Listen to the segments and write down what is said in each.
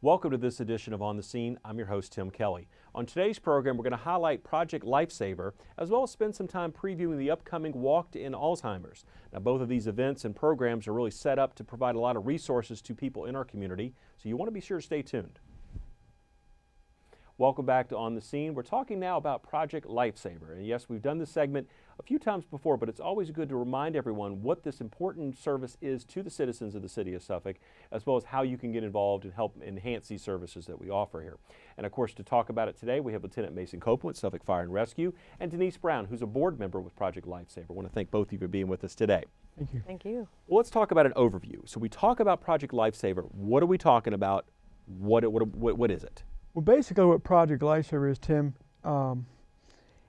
Welcome to this edition of On the Scene. I'm your host, Tim Kelly. On today's program, we're going to highlight Project Lifesaver, as well as spend some time previewing the upcoming Walk to End Alzheimer's. Now, both of these events and programs are really set up to provide a lot of resources to people in our community, so you want to be sure to stay tuned. Welcome back to On the Scene. We're talking now about Project Lifesaver. And yes, we've done this segment a few times before, but it's always good to remind everyone what this important service is to the citizens of the city of Suffolk, as well as how you can get involved and help enhance these services that we offer here. And of course, to talk about it today, we have Lieutenant Mason Copeland, Suffolk Fire and Rescue, and Denise Brown, who's a board member with Project Lifesaver. I want to thank both of you for being with us today. Thank you. Thank you. Well, let's talk about an overview. So we talk about Project Lifesaver. What are we talking about? What is it? Well, basically what Project Lifesaver is, Tim,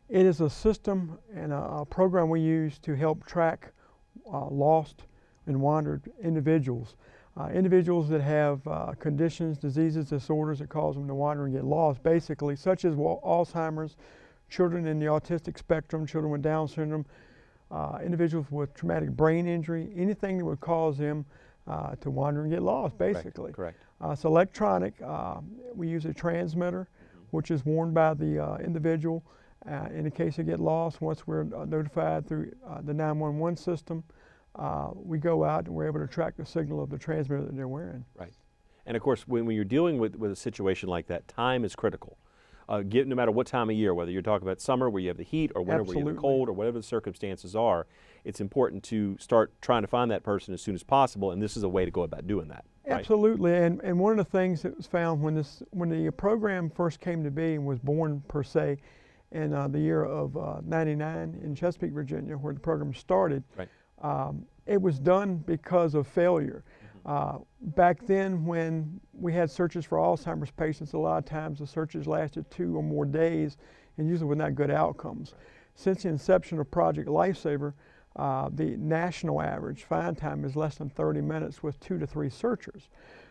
it is a system and a program we use to help track lost and wandered individuals. Individuals that have conditions, diseases, disorders that cause them to wander and get lost, basically, such as Alzheimer's, children in the autistic spectrum, children with Down syndrome, individuals with traumatic brain injury, anything that would cause them to wander and get lost, basically. Correct. It's electronic. We use a transmitter, which is worn by the individual in the case they get lost. Once we're notified through the 911 system, we go out and we're able to track the signal of the transmitter that they're wearing. Right. And of course, when you're dealing with a situation like that, time is critical. No matter what time of year, whether you're talking about summer where you have the heat or winter where you have the cold or whatever the circumstances are, it's important to start trying to find that person as soon as possible, and this is a way to go about doing that. Right? Absolutely, and one of the things that was found when the program first came to be and was born per se in the year of '99 in Chesapeake, Virginia, where the program started, right. It was done because of failure. Back then, when we had searches for Alzheimer's patients, a lot of times the searches lasted 2 or more days and usually with not good outcomes. Since the inception of Project Lifesaver, the national average find time is less than 30 minutes with 2 to 3 searchers.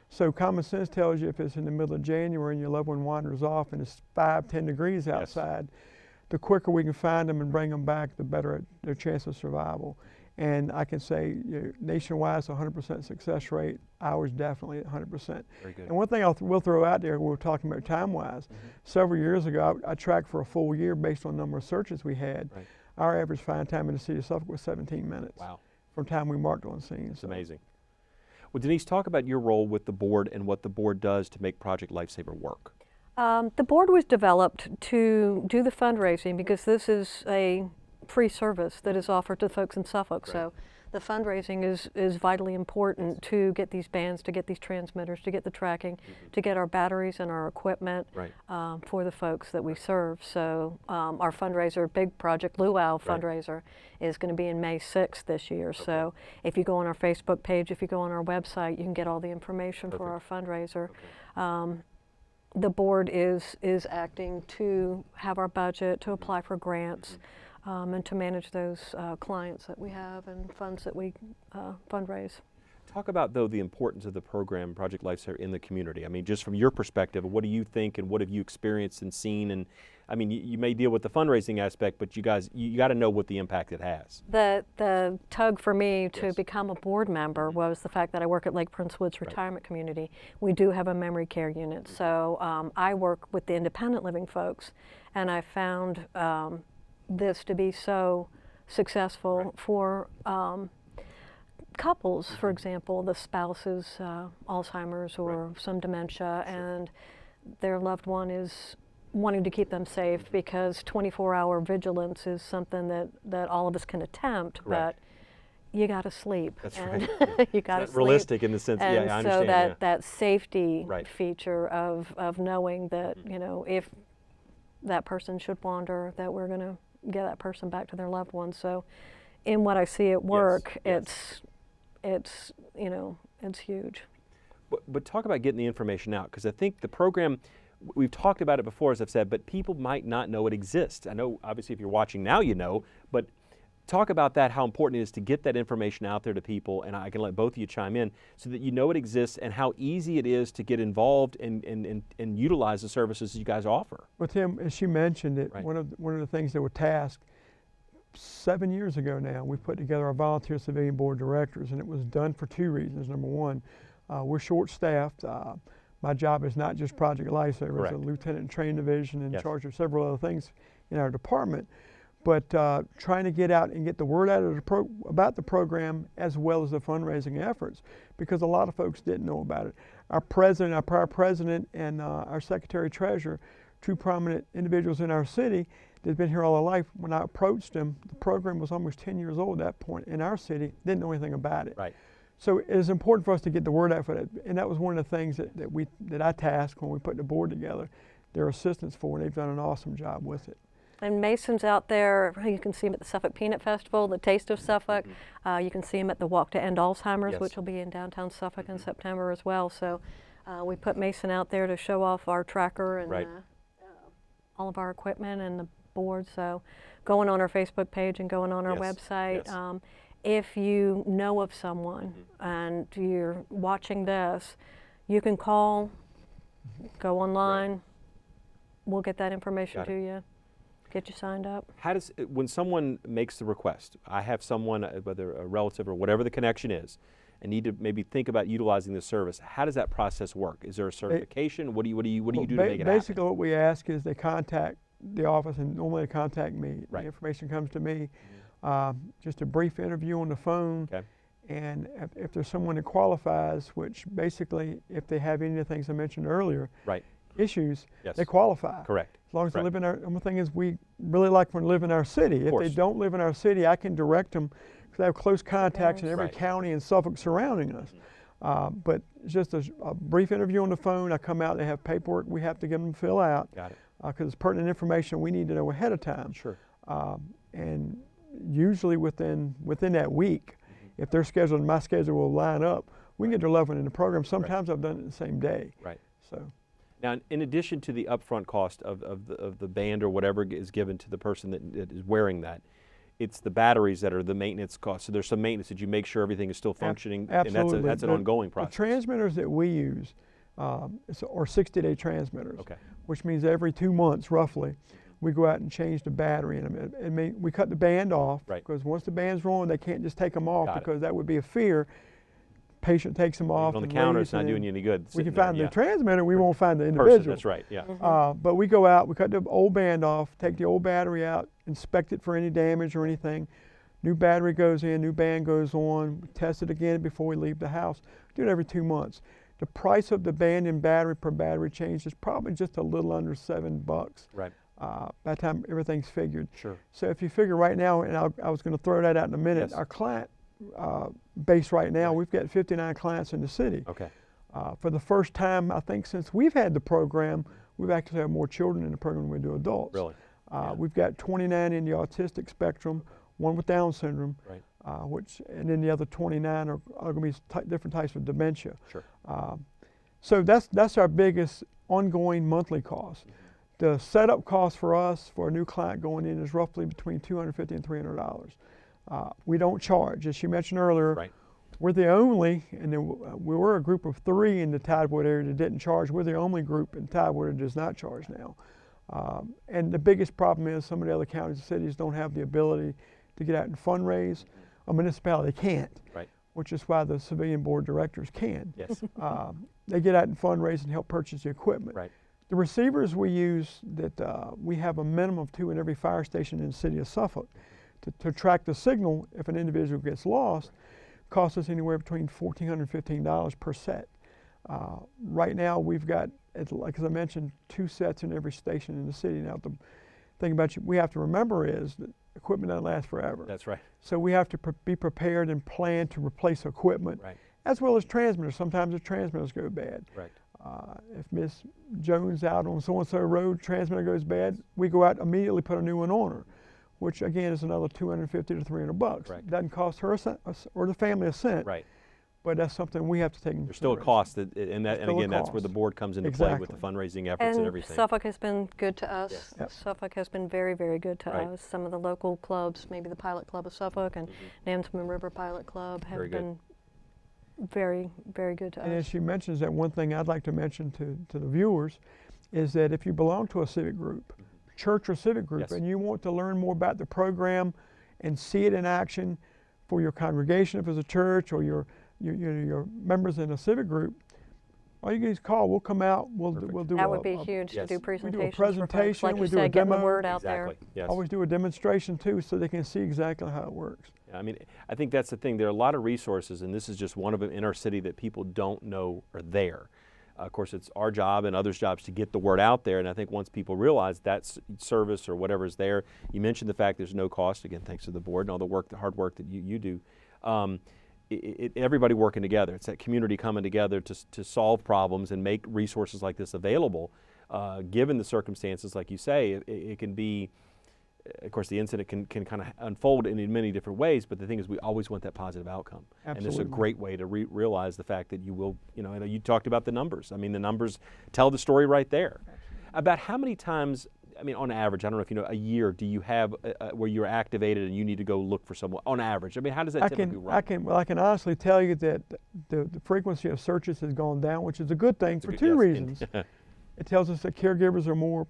So common sense tells you if it's in the middle of January and your loved one wanders off and it's 5–10 degrees outside, yes, the quicker we can find them and bring them back, the better their chance of survival. And I can say nationwide it's 100% success rate. Ours definitely 100%. Very good. And one thing will throw out there, we were talking about time-wise. Several years ago, I tracked for a full year based on the number of searches we had. Right. Our average find time in the city of Suffolk was 17 minutes. Wow. From time we marked on scene. It's amazing. Well, Denise, talk about your role with the board and what the board does to make Project Lifesaver work. The board was developed to do the fundraising because this is a free service that is offered to folks in Suffolk. Right. So the fundraising is vitally important to get these bands, to get these transmitters, to get the tracking, to get our batteries and our equipment right. For the folks that we serve. So our fundraiser, big project luau fundraiser, is going to be in May 6th this year. Okay. So if you go on our Facebook page, if you go on our website, you can get all the information for our fundraiser. Okay. The board is acting to have our budget, to apply for grants, and to manage those clients that we have and funds that we fundraise. Talk about, though, the importance of the program, Project Lifesaver, in the community. I mean, just from your perspective, what do you think and what have you experienced and seen? And I mean, you may deal with the fundraising aspect, but you got to know what the impact it has. The tug for me to become a board member was the fact that I work at Lake Prince Woods Retirement Community. We do have a memory care unit, so I work with the independent living folks, and I found this to be so successful for couples, for example, the spouse's Alzheimer's or some dementia, and their loved one is wanting to keep them safe because 24-hour vigilance is something that all of us can attempt, but you got to sleep. That's and right. You got to sleep. Realistic in the sense, and I understand. So that safety feature of knowing that if that person should wander, that we're going to get that person back to their loved one. So in what I see at work, it's huge. But talk about getting the information out, because I think the program, we've talked about it before, as I've said, but people might not know it exists. I know, obviously, if you're watching now, you know, but talk about that, how important it is to get that information out there to people, and I can let both of you chime in, so that you know it exists and how easy it is to get involved and utilize the services you guys offer. Well, Tim, as you mentioned, one of the things that were tasked 7 years ago now, we put together our volunteer civilian board of directors, and it was done for 2 reasons. Number one, we're short-staffed. My job is not just Project Lifesaver. Correct. It's a lieutenant in training division in Yes. charge of several other things in our department. But trying to get out and get the word out of about the program as well as the fundraising efforts, because a lot of folks didn't know about it. Our president, our prior president, and our secretary treasurer, two prominent individuals in our city that've been here all their life. When I approached them, the program was almost 10 years old at that point in our city, didn't know anything about it. Right. So it is important for us to get the word out for that, and that was one of the things that I tasked when we put the board together, their assistants for, and they've done an awesome job with it. And Mason's out there. You can see him at the Suffolk Peanut Festival, the Taste of Suffolk. You can see him at the Walk to End Alzheimer's, Yes. which will be in downtown Suffolk in September as well. So we put Mason out there to show off our tracker and Right. all of our equipment and the board. So going on our Facebook page and going on our Yes. website. Yes. If you know of someone and you're watching this, you can call, go online. Right. We'll get that information Got to it. you. Get you signed up. How does, when someone makes the request, I have someone, whether a relative or whatever the connection is, and need to maybe think about utilizing this service, how does that process work? Is there a certification? What do you do to make it Basically happen? what we ask is they contact the office, and normally they contact me. Right. The information comes to me, just a brief interview on the phone. Okay. And if there's someone that qualifies, which basically if they have any of the things I mentioned earlier, Right. issues, Yes. they qualify. Correct. As long as they Correct. live in our, and the thing is we really like them to live in our city. If course. they don't live in our city, I can direct them, because I have close contacts in every Right. county in Suffolk surrounding us. But it's just a brief interview on the phone. I come out, they have paperwork we have to get them to fill out, Got it. because it's pertinent information we need to know ahead of time. Sure. And usually within that week, if they're scheduled and my schedule will line up, we can get their loved one in the program. Sometimes I've done it the same day. Right. So. Now, in addition to the upfront cost of the band or whatever is given to the person that is wearing that, it's the batteries that are the maintenance cost. So there's some maintenance that you make sure everything is still functioning, Absolutely. and that's an ongoing process. The transmitters that we use are 60-day transmitters, Okay. which means every 2 months roughly, we go out and change the battery in them. We cut the band off, Right. because once the band's rolling, they can't just take them off, Got it. because that would be a fear. Patient takes them off On the and counter, leaves, it's not and doing you any good. we sitting can there, find yeah. the transmitter, we won't find the Person, individual. that's right, yeah. But we go out, we cut the old band off, take the old battery out, inspect it for any damage or anything. New battery goes in, new band goes on, we test it again before we leave the house. Do it every 2 months. The price of the band and battery per battery change is probably just a little under $7 Right. by the time everything's figured. Sure. So if you figure right now, and I was going to throw that out in a minute, Yes. our client base right now, Right. we've got 59 clients in the city. Okay. For the first time, I think since we've had the program, we've actually had more children in the program than we do adults. Really? Yeah. We've got 29 in the autistic spectrum, one with Down syndrome, Right. and then the other 29 are going to be different types of dementia. Sure. So that's our biggest ongoing monthly cost. The setup cost for us for a new client going in is roughly between $250 and $300. We don't charge, as you mentioned earlier. Right. We're the only, and then we were a group of 3 in the Tidewood area that didn't charge. We're the only group in Tidewood that does not charge now. And the biggest problem is some of the other counties and cities don't have the ability to get out and fundraise. A municipality can't, Right. which is why the civilian board directors can. Yes. They get out and fundraise and help purchase the equipment. Right. The receivers we use, that we have a minimum of 2 in every fire station in the city of Suffolk. To track the signal if an individual gets lost, costs us anywhere between $1,400 and $15 per set. Right now we've got, like as I mentioned, 2 sets in every station in the city. Now the thing about we have to remember is that equipment doesn't last forever. That's right. So we have to be prepared and plan to replace equipment, Right. as well as transmitters. Sometimes the transmitters go bad. Right. If Miss Jones out on so-and-so road, transmitter goes bad, we go out immediately, put a new one on her, which again is another $250 to $300. Right. Doesn't cost her a cent, or the family a cent, Right. but that's something we have to take into There's still a consideration. cost, and Still a again, that's where the cost. board comes into play with the Exactly. fundraising efforts and And everything. Suffolk has been good to us. Yes. Yep. Suffolk has been very, very good to Right. us. Some of the local clubs, maybe the Pilot Club of Suffolk and Nansemond River Pilot Club, have Very good. been very, very good to And us. as she mentions, that one thing I'd like to mention to the viewers is that if you belong to a civic group, church or civic group, Yes. and you want to learn more about the program and see it in action for your congregation if it's a church or your members in a civic group, all you guys call, we'll come out, we'll do That a, would be huge yes. to do we do a presentations presentation, for folks. Like we you do a said, getting the demo. word out there. Exactly, yes. always do a demonstration too, so they can see exactly how it works. I mean, I think that's the thing. There are a lot of resources, and this is just one of them in our city that people don't know are there. Of course, it's our job and others' jobs to get the word out there, and I think once people realize that service or whatever is there, you mentioned the fact there's no cost, again, thanks to the board and all the work, the hard work that you do. Everybody working together. It's that community coming together to solve problems and make resources like this available. Given the circumstances, like you say, it can be, of course, the incident can kind of unfold in many different ways, but the thing is we always want that positive outcome. Absolutely. And this is a great way to realize the fact that you will, you know, you talked about the numbers. I mean, the numbers tell the story right there. About how many times, I mean, on average, I don't know if you know, a year, do you have where you're activated and you need to go look for someone, on average? I mean, how does that typically run? I can honestly tell you that the frequency of searches has gone down, which is a good thing for two reasons. It tells us that caregivers are more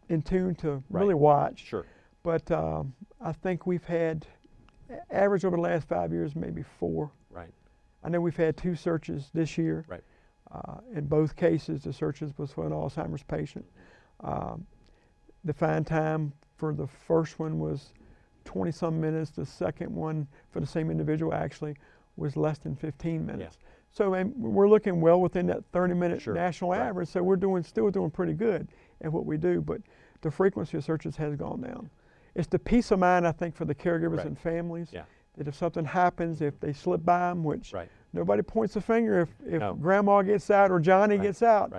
in tune to really watch. Sure. But I think we've had, average over the last 5 years, maybe 4. Right. I know we've had 2 searches this year. Right. In both cases, the searches was for an Alzheimer's patient. The find time for the first one was 20-some minutes. The second one for the same individual actually was less than 15 minutes. Yeah. So we're looking well within that 30-minute Sure. national average. So we're still doing pretty good at what we do. But the frequency of searches has gone down. It's the peace of mind, I think, for the caregivers and families, that if something happens, if they slip by them, which nobody points a finger if Grandma gets out or Johnny gets out,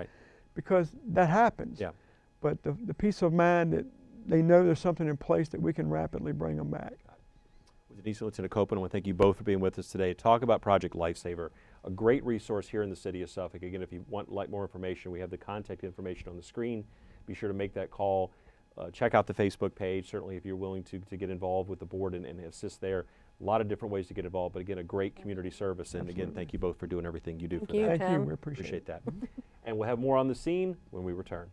because that happens. Yeah. But the peace of mind that they know there's something in place that we can rapidly bring them back. Denise and Lieutenant Copeland, I want to thank you both for being with us today. Talk about Project Lifesaver, a great resource here in the city of Suffolk. Again, if you want more information, we have the contact information on the screen. Be sure to make that call. Check out the Facebook page, certainly if you're willing to get involved with the board and assist there. A lot of different ways to get involved, but again, a great community service. And again, thank you both for doing everything you do for that. Thank you, we appreciate that. And we'll have more on the scene when we return.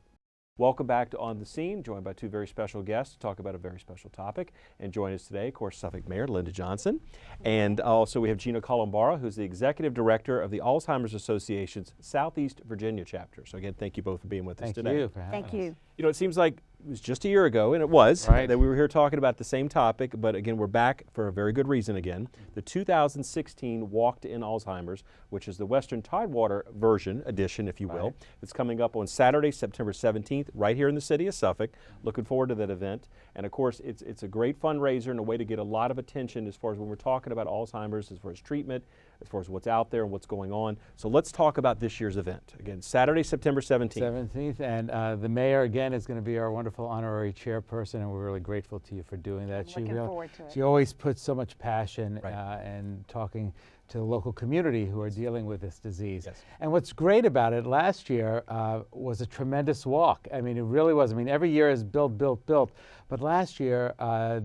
Welcome back to On the Scene, joined by 2 very special guests to talk about a very special topic. And join us today, of course, Suffolk Mayor Linda Johnson. And also we have Gina Columbara, who's the Executive Director of the Alzheimer's Association's Southeast Virginia chapter. So again, thank you both for being with us today. Thank you for having us. Thank you. You know, it seems like it was just a year ago, and it was, that we were here talking about the same topic, but again, we're back for a very good reason again. The 2016 Walk to End Alzheimer's, which is the Western Tidewater version, edition, if you will. It's coming up on Saturday, September 17th, right here in the city of Suffolk. Looking forward to that event. And of course, it's a great fundraiser and a way to get a lot of attention as far as when we're talking about Alzheimer's, as far as treatment, as far as what's out there and what's going on. So let's talk about this year's event. Again, Saturday, September 17th. 17th, and the mayor again is going to be our wonderful honorary chairperson, and we're really grateful to you for doing that. Looking forward to it. She always puts so much passion and talking to the local community who are dealing with this disease. And what's great about it, last year was a tremendous walk. I mean, it really was. I mean, every year is built, but last year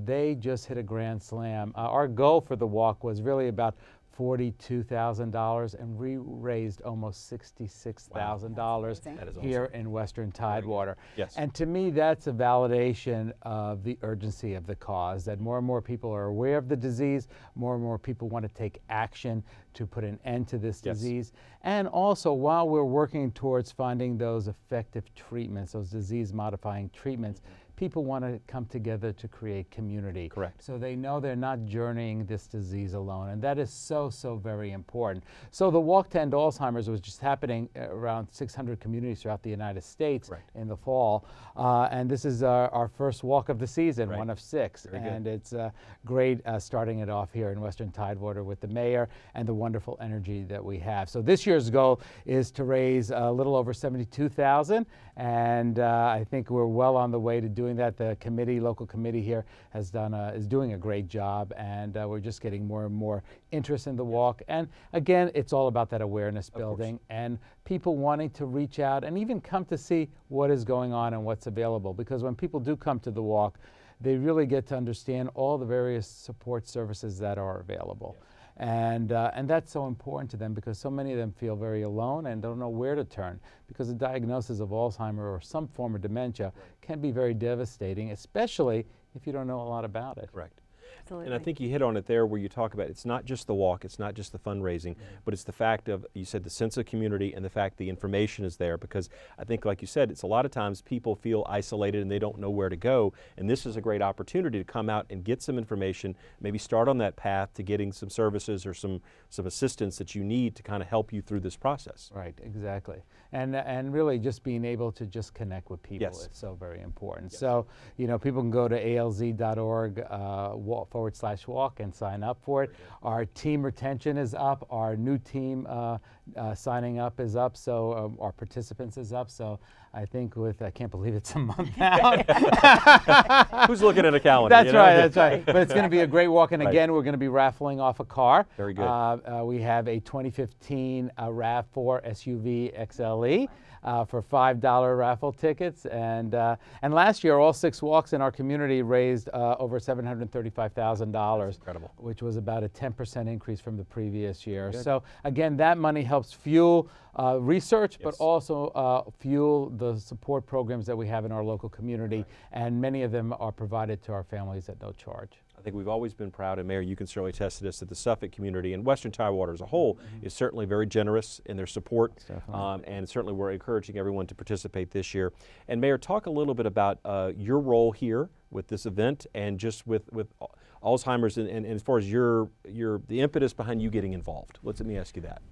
they just hit a grand slam. Our goal for the walk was really about $42,000, and we raised almost $66,000 here in Western Tidewater. And to me, that's a validation of the urgency of the cause, that more and more people are aware of the disease, more and more people want to take action to put an end to this disease. And also, while we're working towards finding those effective treatments, those disease-modifying treatments, people want to come together to create community. So they know they're not journeying this disease alone, and that is so very important. So the Walk to End Alzheimer's was just happening around 600 communities throughout the United States in the fall, and this is our first walk of the season, one of 6, and it's great starting it off here in Western Tidewater with the mayor and the wonderful energy that we have. So this year's goal is to raise a little over $72,000, and I think we're well on the way to doing that. The committee, local committee here, is doing a great job, and we're just getting more and more interest in the walk. And again, it's all about that awareness building and people wanting to reach out and even come to see what is going on and what's available. Because when people do come to the walk, they really get to understand all the various support services that are available. And that's so important to them, because so many of them feel very alone and don't know where to turn, because the diagnosis of Alzheimer or some form of dementia can be very devastating, especially if you don't know a lot about it. Absolutely. And I think you hit on it there where you talk about it's not just the walk, it's not just the fundraising, but it's the fact of, you said, the sense of community and the fact the information is there, because I think, like you said, it's a lot of times people feel isolated and they don't know where to go, and this is a great opportunity to come out and get some information, maybe start on that path to getting some services or some assistance that you need to kind of help you through this process. Right, exactly. And really just being able to just connect with people Yes. is so very important. Yes. So, you know, people can go to alz.org /walk and sign up for it. Our team retention is up. Our new team signing up is up. So our participants is up. So I think I can't believe it's a month out. Who's looking at a calendar? That's you know? right, that's right. But it's going to be a great walk. And Right. again, we're going to be raffling off a car. Very good. We have a 2015 RAV4 SUV XLE for $5 raffle tickets. And last year, all 6 walks in our community raised over $735,000. Incredible. Which was about a 10% increase from the previous year. So again, that money helps fuel research, but Yes. also fuel the support programs that we have in our local community, and many of them are provided to our families at no charge. I think we've always been proud, and Mayor, you can certainly attest to this, that the Suffolk community and Western Tidewater as a whole is certainly very generous in their support, and certainly we're encouraging everyone to participate this year. And Mayor, talk a little bit about your role here with this event, and just with Alzheimer's, and as far as the impetus behind you getting involved. Let me ask you that.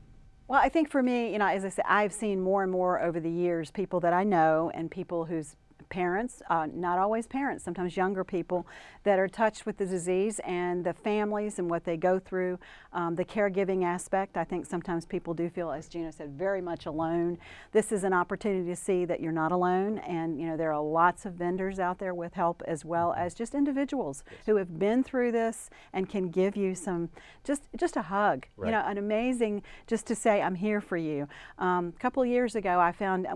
Well, I think for me, you know, as I said, I've seen more and more over the years people that I know and people whose parents, not always parents, sometimes younger people that are touched with the disease, and the families and what they go through, the caregiving aspect. I think sometimes people do feel, as Gina said, very much alone. This is an opportunity to see that you're not alone, and you know, there are lots of vendors out there with help, as well as just individuals who have been through this and can give you some, just a hug, Right. you know, an amazing, just to say, I'm here for you. A couple of years ago, I found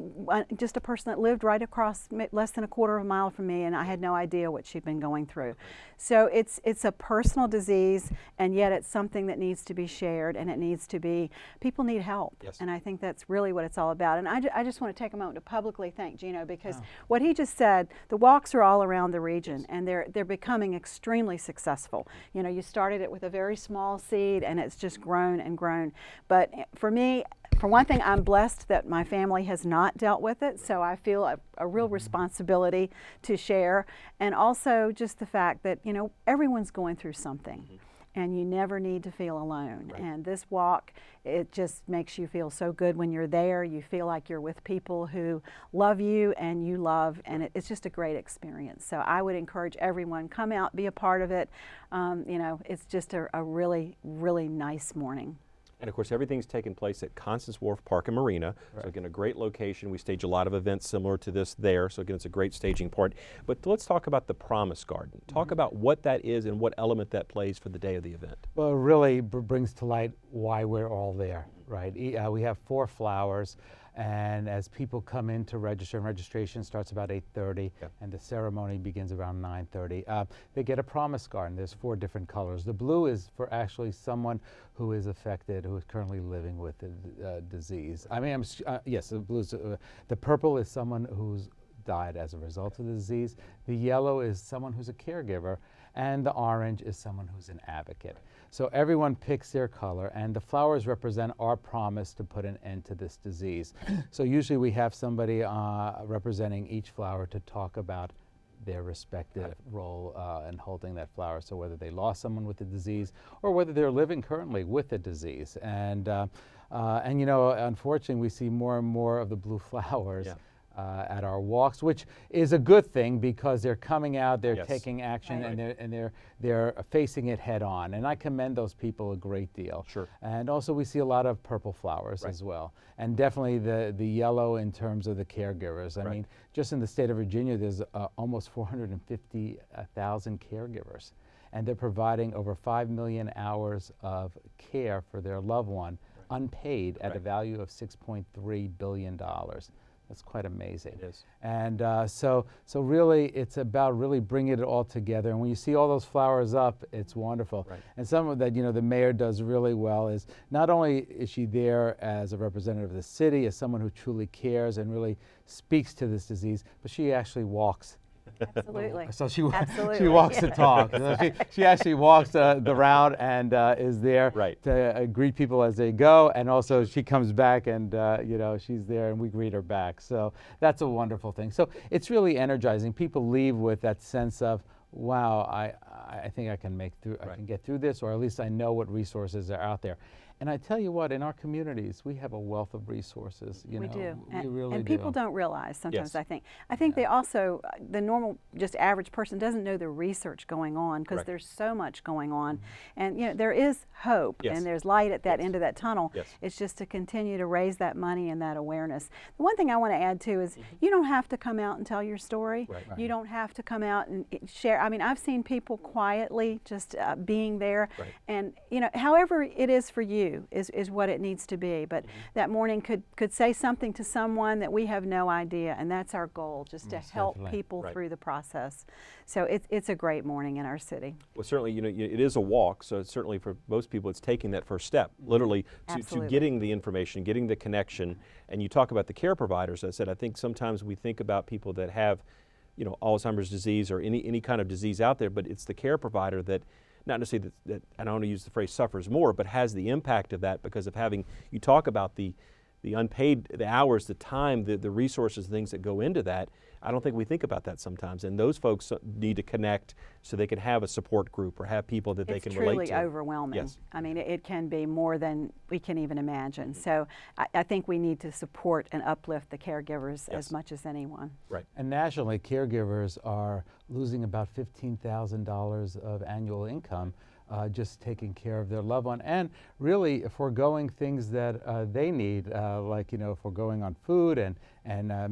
just a person that lived right across, less than a quarter of a mile from me, and I had no idea what she'd been going through. So it's a personal disease, and yet it's something that needs to be shared, and it needs to be, people need help. Yes. And I think that's really what it's all about. And I just want to take a moment to publicly thank Gino, because what he just said, the walks are all around the region, and they're becoming extremely successful. You know, you started it with a very small seed, and it's just grown and grown. But for me, for one thing, I'm blessed that my family has not dealt with it, so I feel a real responsibility to share. And also just the fact that, you know, everyone's going through something, and you never need to feel alone. Right. And this walk, it just makes you feel so good when you're there. You feel like you're with people who love you and you love, and it's just a great experience. So I would encourage everyone, come out, be a part of it. You know, it's just a really, really nice morning. And of course, everything's taking place at Constance Wharf Park and Marina. Right. So again, a great location. We stage a lot of events similar to this there. So again, it's a great staging point. But let's talk about the Promise Garden. Talk about what that is and what element that plays for the day of the event. Well, it really brings to light why we're all there, right? We have 4 flowers. And as people come in to register, and registration starts about 8:30, and the ceremony begins around 9:30, they get a promise garden. There's 4 different colors. The blue is for actually someone who is affected, who is currently living with the disease. I mean, yes, the blue's, the purple is someone who's died as a result of the disease. The yellow is someone who's a caregiver, and the orange is someone who's an advocate. So everyone picks their color, and the flowers represent our promise to put an end to this disease. So usually we have somebody representing each flower to talk about their respective role in holding that flower. So whether they lost someone with the disease or whether they're living currently with the disease. And you know, unfortunately, we see more and more of the blue flowers at our walks, which is a good thing because they're coming out, they're taking action, and they're facing it head on. And I commend those people a great deal. Sure. And also we see a lot of purple flowers as well. And definitely the yellow in terms of the caregivers. I mean, just in the state of Virginia, there's almost 450,000 caregivers. And they're providing over 5 million hours of care for their loved one, unpaid, at a value of $6.3 billion. That's quite amazing. It is. And so really, it's about really bringing it all together. And when you see all those flowers up, it's wonderful. Right. And some of that, you know, the mayor does really well is not only is she there as a representative of the city, as someone who truly cares and really speaks to this disease, but she actually walks Absolutely. So she Absolutely. walks the talk. So she actually walks the route and is there Right. to greet people as they go, and also she comes back and you know, she's there and we greet her back. So that's a wonderful thing. So it's really energizing. People leave with that sense of, wow, I think I can make through. I can get through this, or at least I know what resources are out there. And I tell you what, in our communities, we have a wealth of resources. You know, do. We really and do. people don't realize sometimes, Yes. I think they also, the normal, just average person doesn't know the research going on because Correct. there's so much going on. And you know, there is hope Yes. and there's light at that Yes. end of that tunnel. Yes. It's just to continue to raise that money and that awareness. The one thing I want to add too is you don't have to come out and tell your story. Right. You don't have to come out and share. I mean, I've seen people quietly just being there. Right. And you know, however it is for you is what it needs to be. But that morning could say something to someone that we have no idea, and that's our goal, just to help definitely. people Right. through the process. So it's a great morning in our city. Well, certainly, you know, it is a walk, so it's certainly for most people, it's taking that first step, literally, to Absolutely. getting the information, getting the connection. And you talk about the care providers. I said, I think sometimes we think about people that have, you know, Alzheimer's disease or any kind of disease out there, but it's the care provider that, not necessarily that I don't want to use the phrase suffers more, but has the impact of that because of having, you talk about the unpaid, the hours, the time, the resources, things that go into that. I don't think we think about that sometimes. And those folks need to connect so they can have a support group or have people that they can relate to. It's truly overwhelming. Yes. I mean, it can be more than we can even imagine. So I think we need to support and uplift the caregivers Yes. as much as anyone. Right. And nationally, caregivers are losing about $15,000 of annual income just taking care of their loved one, and really foregoing things that they need, like, you know, foregoing on food and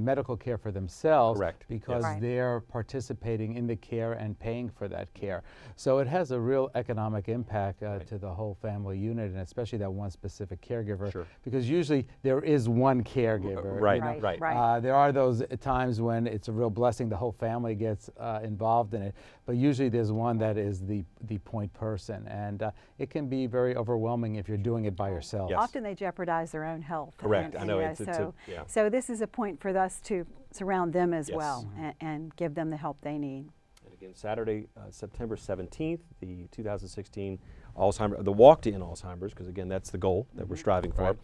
medical care for themselves. Correct. Because Yes. Right. they're participating in the care and paying for that care. So it has a real economic impact to the whole family unit, and especially that one specific caregiver. Sure. Because usually there is one caregiver. Right, you know? right. There are those times when it's a real blessing, the whole family gets involved in it, but usually there's one that is the point person, and it can be very overwhelming if you're doing it by yourself. Yes. Often they jeopardize their own health. Correct. And, I know, you it's yeah. so this is a point for us to surround them as Yes. well and give them the help they need. And again, Saturday, September 17th, the 2016 the walk to end Alzheimer's, because again, that's the goal that we're striving for. Right.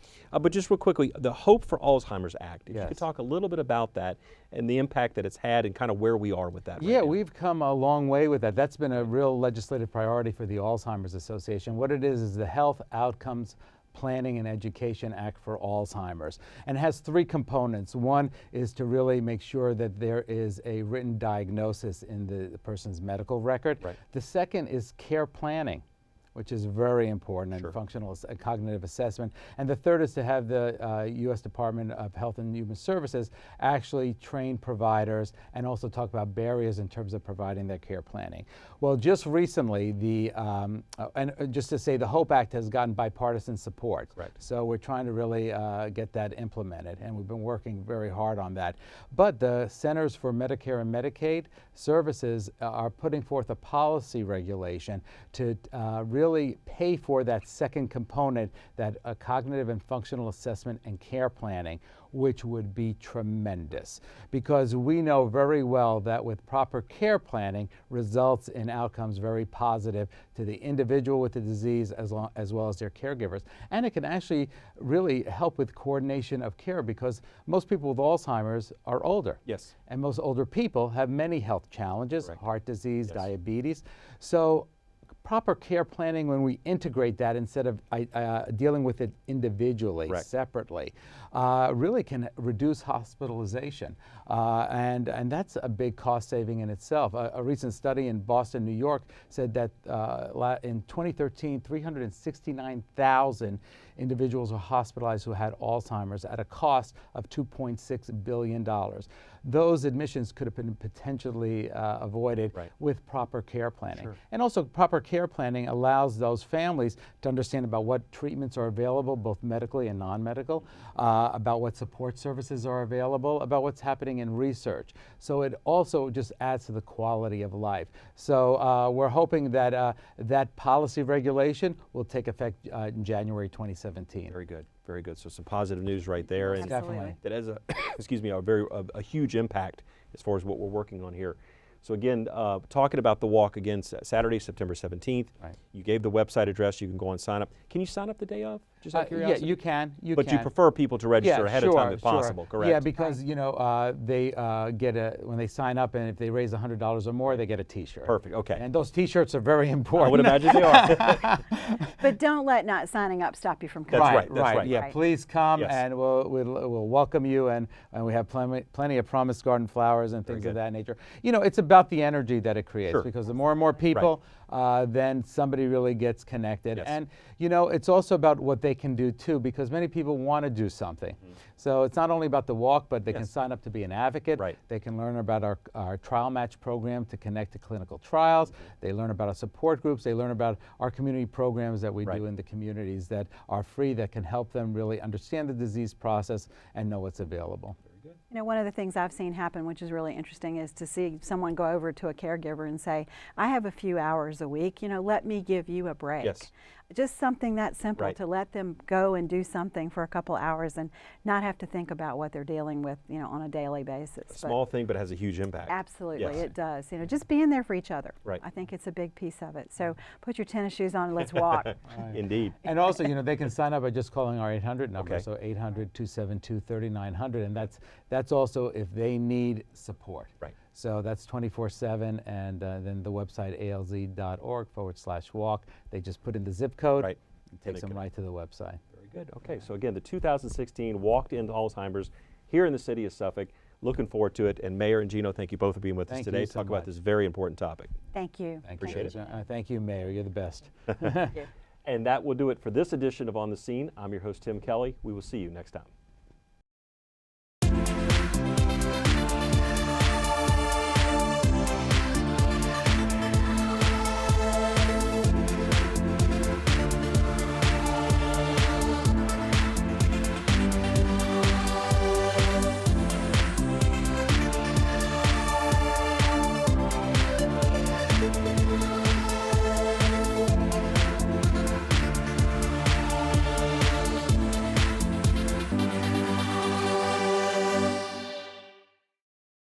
But just real quickly, the Hope for Alzheimer's Act, if you Yes. could talk a little bit about that and the impact that it's had and kind of where we are with that. Yeah, right now. we've come a long way with that. That's been a real legislative priority for the Alzheimer's Association. What it is the Health Outcomes Planning and Education Act for Alzheimer's, and it has three components. One is to really make sure that there is a written diagnosis in the person's medical record. Right. The second is care planning, which is very important, Sure. and functional cognitive assessment. And the third is to have the U.S. Department of Health and Human Services actually train providers and also talk about barriers in terms of providing their care planning. Well, just recently, just to say, the HOPE Act has gotten bipartisan support. Right. So we're trying to really get that implemented, and we've been working very hard on that. But the Centers for Medicare and Medicaid Services are putting forth a policy regulation to really pay for that second component, that cognitive and functional assessment and care planning, which would be tremendous, because we know very well that with proper care planning results in outcomes very positive to the individual with the disease as well as their caregivers. And it can actually really help with coordination of care, because most people with Alzheimer's are older. Yes. And most older people have many health challenges, Correct. heart disease, Yes. diabetes. So proper care planning, when we integrate that instead of dealing with it individually, Correct. separately, really can reduce hospitalization. And that's a big cost saving in itself. A recent study in Boston, New York said that in 2013, 369,000 individuals were hospitalized who had Alzheimer's at a cost of $2.6 billion. Those admissions could have been potentially avoided Right. with proper care planning. Sure. And also, proper care planning allows those families to understand about what treatments are available, both medically and non-medical, about what support services are available, about what's happening in research. So it also just adds to the quality of life. So we're hoping that that policy regulation will take effect in January 2017. Very good, very good. So some positive news right there, and Absolutely. Definitely. that has a, excuse me, a huge impact as far as what we're working on here. So again, talking about the walk again, Saturday, September 17th. Right. You gave the website address. You can go and sign up. Can you sign up the day of? Just out of curiosity? Yeah, you can. But you prefer people to register ahead of time if possible, correct? Yeah, because you know they get when they sign up, and if they raise $100 or more, they get a T-shirt. Perfect. Okay. And those T-shirts are very important. I would imagine they are. But don't let not signing up stop you from coming. That's right. That's right. Yeah, Right. please come, Yes. and we'll welcome you, and we have plenty of Promise Garden flowers and things of that nature. You know, it's about the energy that it creates, Sure. because the more and more people, then somebody really gets connected. Yes. And you know, it's also about what they can do too, because many people want to do something. So it's not only about the walk, but they can sign up to be an advocate. Right. They can learn about our trial match program to connect to clinical trials. They learn about our support groups. They learn about our community programs that we do in the communities that are free, that can help them really understand the disease process and know what's available. You know, one of the things I've seen happen, which is really interesting, is to see someone go over to a caregiver and say, I have a few hours a week, you know, let me give you a break. Yes. Just something that simple to let them go and do something for a couple hours and not have to think about what they're dealing with, you know, on a daily basis. A small thing, but it has a huge impact. Absolutely, Yes. it does. You know, just being there for each other. Right. I think it's a big piece of it. So put your tennis shoes on and let's walk. Indeed. And also, you know, they can sign up by just calling our 800 number, Okay. so 800-272-3900, and that's also if they need support. Right. So that's 24/7, and then the website alz.org/walk. They just put in the zip code. Right. It takes them right to the website. Very good. Okay, so again, the 2016 Walk to End Alzheimer's here in the city of Suffolk. Looking forward to it. And Mayor and Gino, thank you both for being with us Thank today you to so talk about much. this very important topic. Thank you. Appreciate it. Thank you, Mayor. You're the best. And that will do it for this edition of On the Scene. I'm your host, Tim Kelly. We will see you next time.